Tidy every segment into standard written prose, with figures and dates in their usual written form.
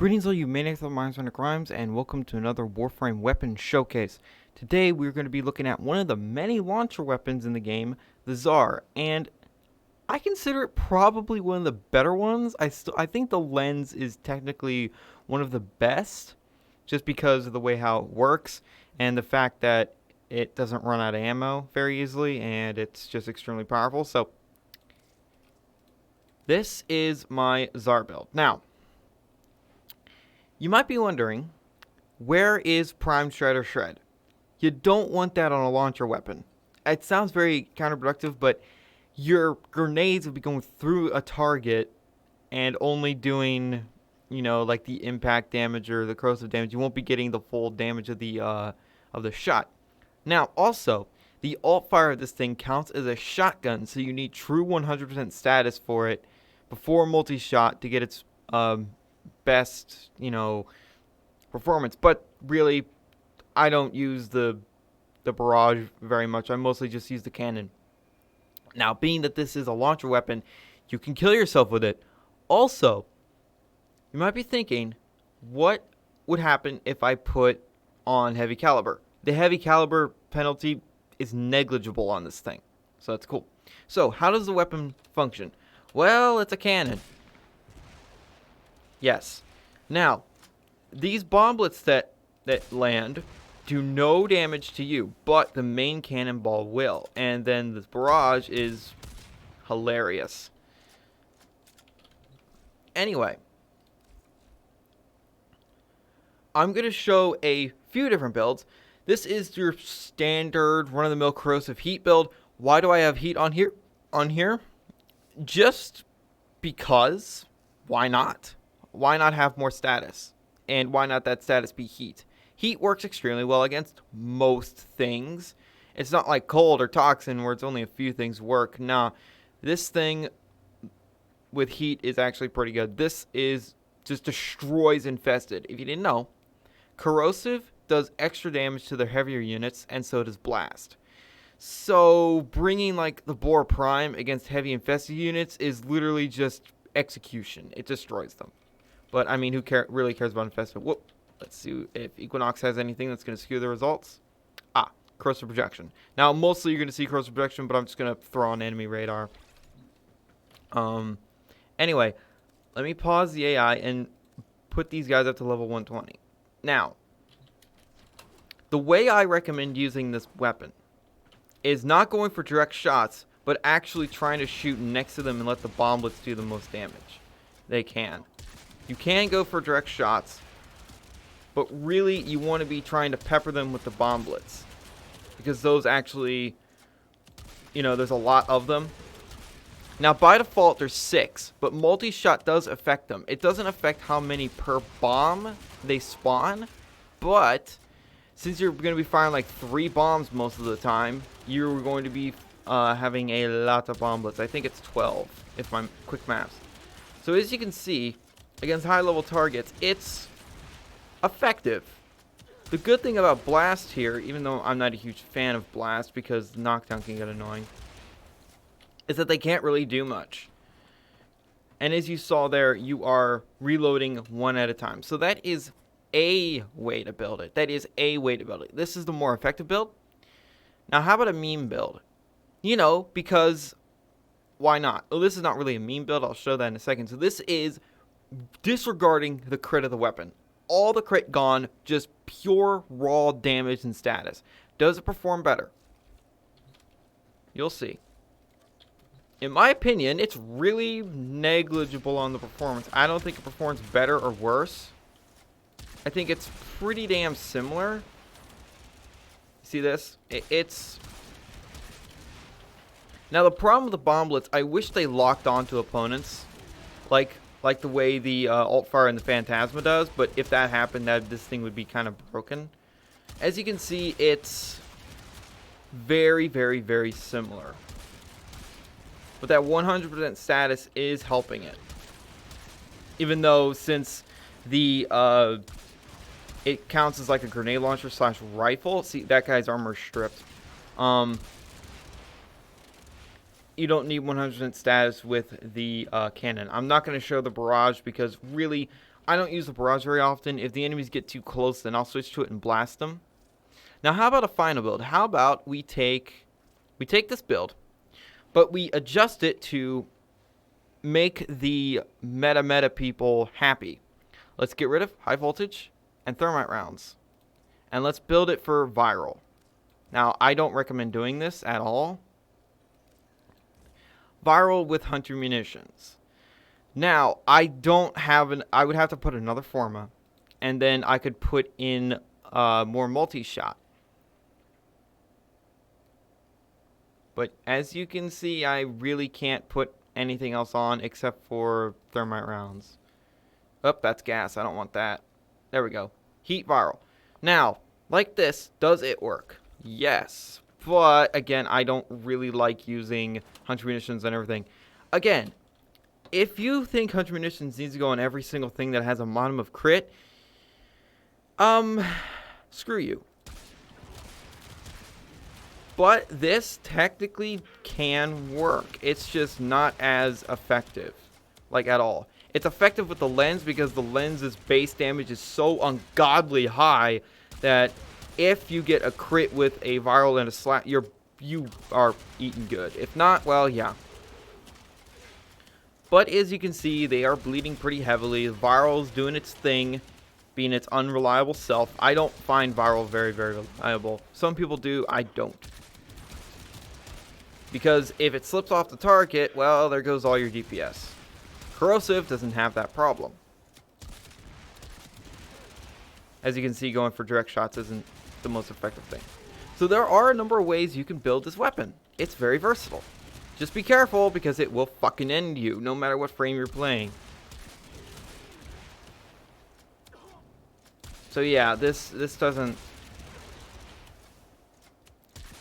Greetings all you maniacs of minds and crimes, and welcome to another Warframe weapon showcase. Today we're going to be looking at one of the many launcher weapons in the game, the Zarr, and I consider it probably one of the better ones. I think the lens is technically one of the best, just because of the way how it works and the fact that it doesn't run out of ammo very easily, and it's just extremely powerful. So this is my Zarr build. Now, you might be wondering, where is Prime Shredder Shred? You don't want that on a launcher weapon. It sounds very counterproductive, but your grenades will be going through a target and only doing, like the impact damage or the corrosive damage. You won't be getting the full damage of the shot. Now, also, the alt fire of this thing counts as a shotgun, so you need true 100% status for it before multi-shot to get its best, performance. But really, I don't use the barrage very much. I mostly just use the cannon. Now, being that this is a launcher weapon, you can kill yourself with it. Also, you might be thinking, what would happen if I put on heavy caliber? The heavy caliber penalty is negligible on this thing, so that's cool. So, how does the weapon function? Well, it's a cannon. Yes. Now, these bomblets that land do no damage to you, but the main cannonball will. And then this barrage is hilarious. Anyway, I'm going to show a few different builds. This is your standard run-of-the-mill corrosive heat build. Why do I have heat on here? Just because. Why not? Why not have more status? And why not that status be heat? Heat works extremely well against most things. It's not like cold or toxin where it's only a few things work. Nah, this thing with heat is actually pretty good. This is just destroys infested. If you didn't know, corrosive does extra damage to their heavier units, and so does blast. So bringing like the Boar Prime against heavy infested units is literally just execution. It destroys them. But I mean, who really cares about infested? Whoop. Let's see if Equinox has anything that's going to skew the results. Corrosive projection. Now, mostly you're going to see corrosive projection, but I'm just going to throw on enemy radar. Anyway, let me pause the AI and put these guys up to level 120. Now, the way I recommend using this weapon is not going for direct shots, but actually trying to shoot next to them and let the bomblets do the most damage they can. You can go for direct shots, but really you want to be trying to pepper them with the bomblets, because those actually, there's a lot of them. Now, by default, there's 6, but multi-shot does affect them. It doesn't affect how many per bomb they spawn, but since you're going to be firing like 3 bombs most of the time, you're going to be having a lot of bomblets. I think it's 12, if my quick maths. So as you can see, against high-level targets, it's effective. The good thing about Blast here, even though I'm not a huge fan of Blast because knockdown can get annoying, is that they can't really do much. And as you saw there, you are reloading one at a time. So that is a way to build it. This is the more effective build. Now, how about a meme build? Because why not? Well, this is not really a meme build. I'll show that in a second. So this is disregarding the crit of the weapon. All the crit gone, just pure raw damage and status. Does it perform better? You'll see. In my opinion, it's really negligible on the performance. I don't think it performs better or worse. I think it's pretty damn similar. See this? It's... Now, the problem with the bomblets, I wish they locked onto opponents. Like the way the alt fire and the Phantasma does, but if that happened, this thing would be kind of broken. As you can see, it's very, very, very similar. But that 100% status is helping it. Even though, since the it counts as like a grenade launcher / rifle. See, that guy's armor stripped. you don't need 100% status with the cannon. I'm not going to show the barrage because really I don't use the barrage very often. If the enemies get too close, then I'll switch to it and blast them. Now, how about a final build? How about we take this build, but we adjust it to make the meta people happy. Let's get rid of high voltage and thermite rounds, and let's build it for viral. Now, I don't recommend doing this at all. Viral with hunter munitions. Now, I would have to put another forma, and then I could put in more multi-shot. But as you can see, I really can't put anything else on except for thermite rounds. Oh, that's gas. I don't want that. There we go. Heat viral. Now, like this, does it work? Yes. But, again, I don't really like using hunter munitions and everything. Again, if you think hunter munitions needs to go on every single thing that has a modicum of crit, screw you. But this technically can work. It's just not as effective, like at all. It's effective with the lens because the lens's base damage is so ungodly high that if you get a crit with a viral and a slap, you are eating good. If not, well, yeah. But as you can see, they are bleeding pretty heavily. Viral's doing its thing, being its unreliable self. I don't find viral very, very reliable. Some people do. I don't. Because if it slips off the target, well, there goes all your DPS. Corrosive doesn't have that problem. As you can see, going for direct shots isn't the most effective thing. So there are a number of ways you can build this weapon. It's very versatile. Just be careful because it will fucking end you no matter what frame you're playing. So yeah, this doesn't...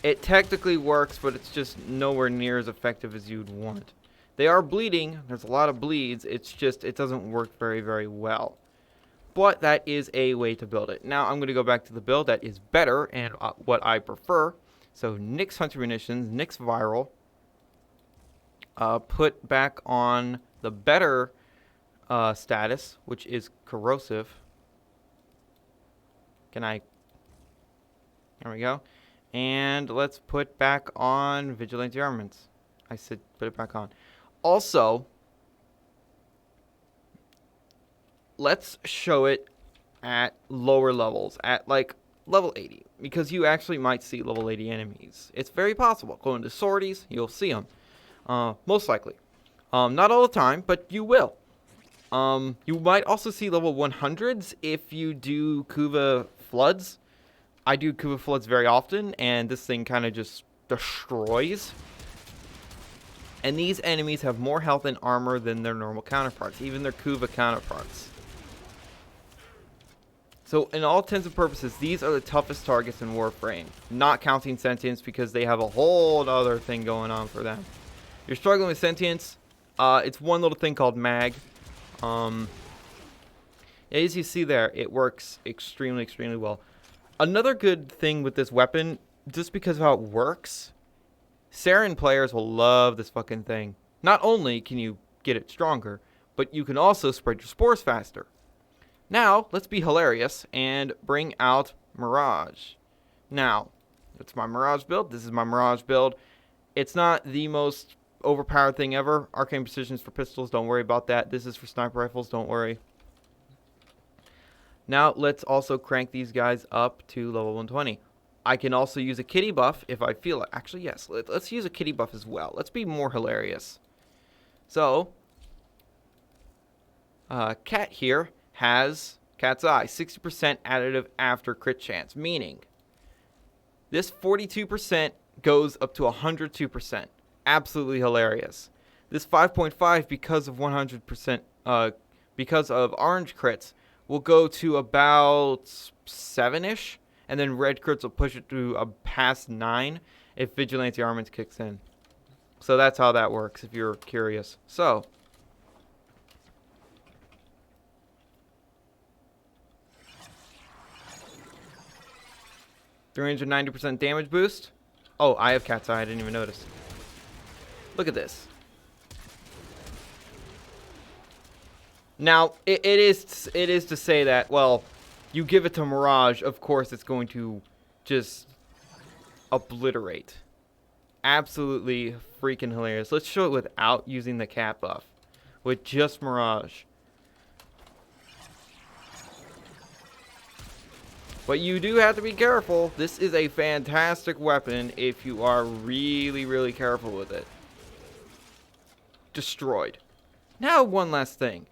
It technically works, but it's just nowhere near as effective as you'd want. They are bleeding. There's a lot of bleeds. It's just, it doesn't work very, very well. But that is a way to build it. Now I'm going to go back to the build that is better and what I prefer. So Nyx Hunter Munitions, Nyx Viral. Put back on the better status, which is Corrosive. There we go. And let's put back on Vigilante Armaments. I said put it back on. Also, let's show it at lower levels, at like level 80. Because you actually might see level 80 enemies. It's very possible. Go into sorties, you'll see them. Most likely. Not all the time, but you will. You might also see level 100s if you do Kuva Floods. I do Kuva Floods very often, and this thing kind of just destroys. And these enemies have more health and armor than their normal counterparts, even their Kuva counterparts. So, in all intents and purposes, these are the toughest targets in Warframe. Not counting Sentience, because they have a whole other thing going on for them. You're struggling with Sentience. It's one little thing called Mag. As you see there, it works extremely, extremely well. Another good thing with this weapon, just because of how it works, Saren players will love this fucking thing. Not only can you get it stronger, but you can also spread your spores faster. Now, let's be hilarious and bring out Mirage. Now, it's my Mirage build. This is my Mirage build. It's not the most overpowered thing ever. Arcane Precision's for pistols. Don't worry about that. This is for sniper rifles. Don't worry. Now, let's also crank these guys up to level 120. I can also use a kitty buff if I feel it. Actually, yes. Let's use a kitty buff as well. Let's be more hilarious. So, Cat here has Cat's Eye. 60% additive after crit chance. Meaning, this 42% goes up to 102%. Absolutely hilarious. This 5.5, because of 100%, because of orange crits, will go to about 7-ish, and then red crits will push it to past 9 if Vigilante Armaments kicks in. So that's how that works, if you're curious. So, $390% damage boost. Oh, I have Cat's Eye. I didn't even notice. Look at this. Now, it is to say that, well, you give it to Mirage, of course it's going to just obliterate. Absolutely freaking hilarious. Let's show it without using the cat buff. With just Mirage. But you do have to be careful. This is a fantastic weapon if you are really, really careful with it. Destroyed. Now, one last thing.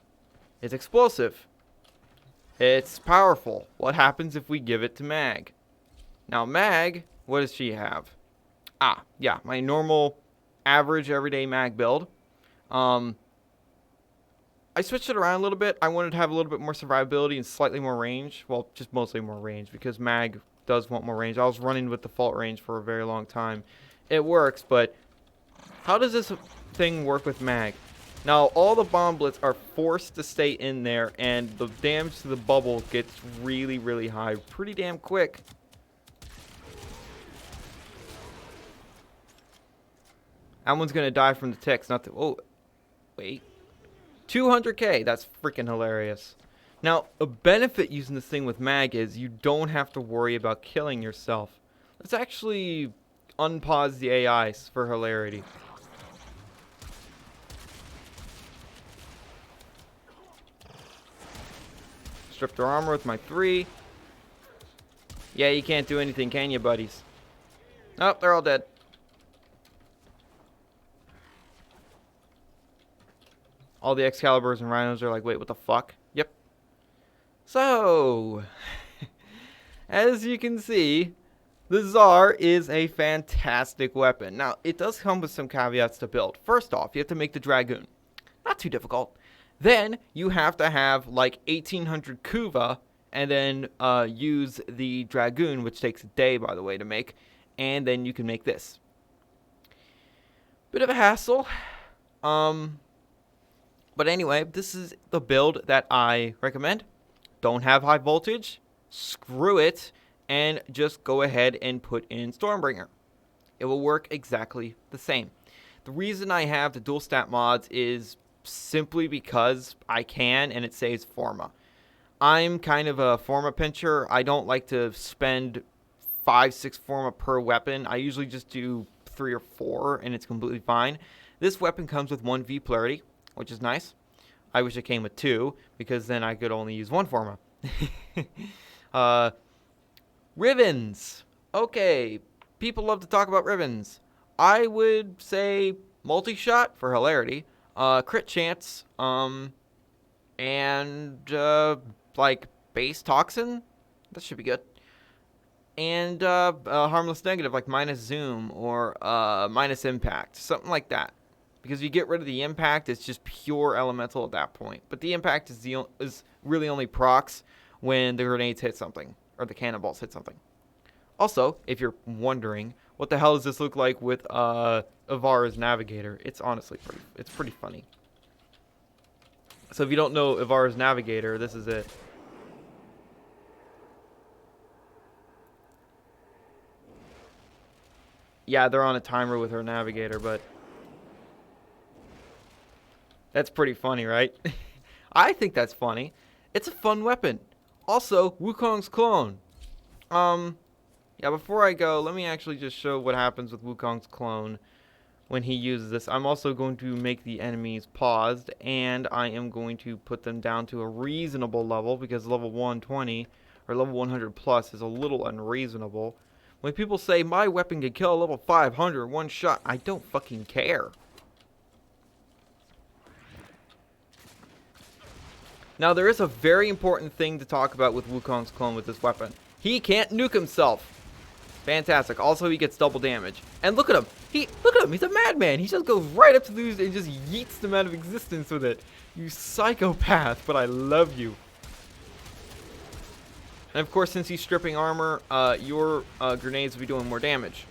It's explosive. It's powerful. What happens if we give it to Mag? Now, Mag, what does she have? Ah, yeah, my normal, average, everyday Mag build. I switched it around a little bit. I wanted to have a little bit more survivability and slightly more range. Well, just mostly more range because Mag does want more range. I was running with default range for a very long time. It works, but how does this thing work with Mag? Now, all the bomblets are forced to stay in there, and the damage to the bubble gets really, really high pretty damn quick. That one's going to die from the ticks, not the... Oh, wait. 200k, that's freaking hilarious. Now, a benefit using this thing with Mag is you don't have to worry about killing yourself. Let's actually unpause the AIs for hilarity. Strip their armor with my 3. Yeah, you can't do anything, can you, buddies? Oh, they're all dead. All the Excaliburs and Rhinos are like, wait, what the fuck? Yep. So, as you can see, the Zarr is a fantastic weapon. Now, it does come with some caveats to build. First off, you have to make the Dragoon. Not too difficult. Then, you have to have, like, 1800 Kuva, and then use the Dragoon, which takes a day, by the way, to make. And then you can make this. Bit of a hassle. But anyway, this is the build that I recommend. Don't have high voltage. Screw it. And just go ahead and put in Stormbringer. It will work exactly the same. The reason I have the dual stat mods is simply because I can and it saves Forma. I'm kind of a Forma pincher. I don't like to spend 5-6 Forma per weapon. I usually just do 3 or 4 and it's completely fine. This weapon comes with 1v polarity, which is nice. I wish it came with 2, because then I could only use 1 Forma. Ribbons. Okay, people love to talk about ribbons. I would say multi-shot for hilarity, crit chance, and like base toxin. That should be good. And harmless negative like minus zoom or minus impact, something like that. Because if you get rid of the impact, it's just pure elemental at that point. But the impact is really only procs when the grenades hit something, or the cannonballs hit something. Also, if you're wondering, what the hell does this look like with Ibarra's Navigator? It's honestly pretty funny. So if you don't know Ibarra's Navigator, this is it. Yeah, they're on a timer with her Navigator, but... That's pretty funny, right? I think that's funny. It's a fun weapon. Also, Wukong's clone. Yeah, before I go, let me actually just show what happens with Wukong's clone when he uses this. I'm also going to make the enemies paused, and I am going to put them down to a reasonable level, because level 120, or level 100 plus, is a little unreasonable. When people say, my weapon can kill a level 500 one shot, I don't fucking care. Now, there is a very important thing to talk about with Wukong's clone with this weapon. He can't nuke himself. Fantastic. Also, he gets double damage. And look at him. Look at him. He's a madman. He just goes right up to the dudes and just yeets them out of existence with it. You psychopath, but I love you. And of course, since he's stripping armor, your grenades will be doing more damage.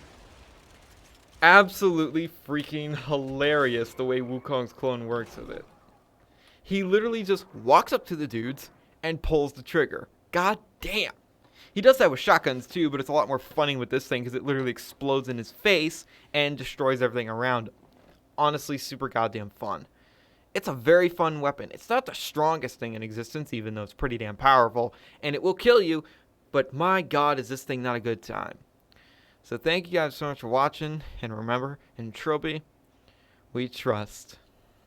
Absolutely freaking hilarious the way Wukong's clone works with it. He literally just walks up to the dudes and pulls the trigger. God damn. He does that with shotguns too, but it's a lot more funny with this thing because it literally explodes in his face and destroys everything around. Honestly, super goddamn fun. It's a very fun weapon. It's not the strongest thing in existence, even though it's pretty damn powerful, and it will kill you, but my god, is this thing not a good time. So thank you guys so much for watching, and remember, in Tropy, we trust.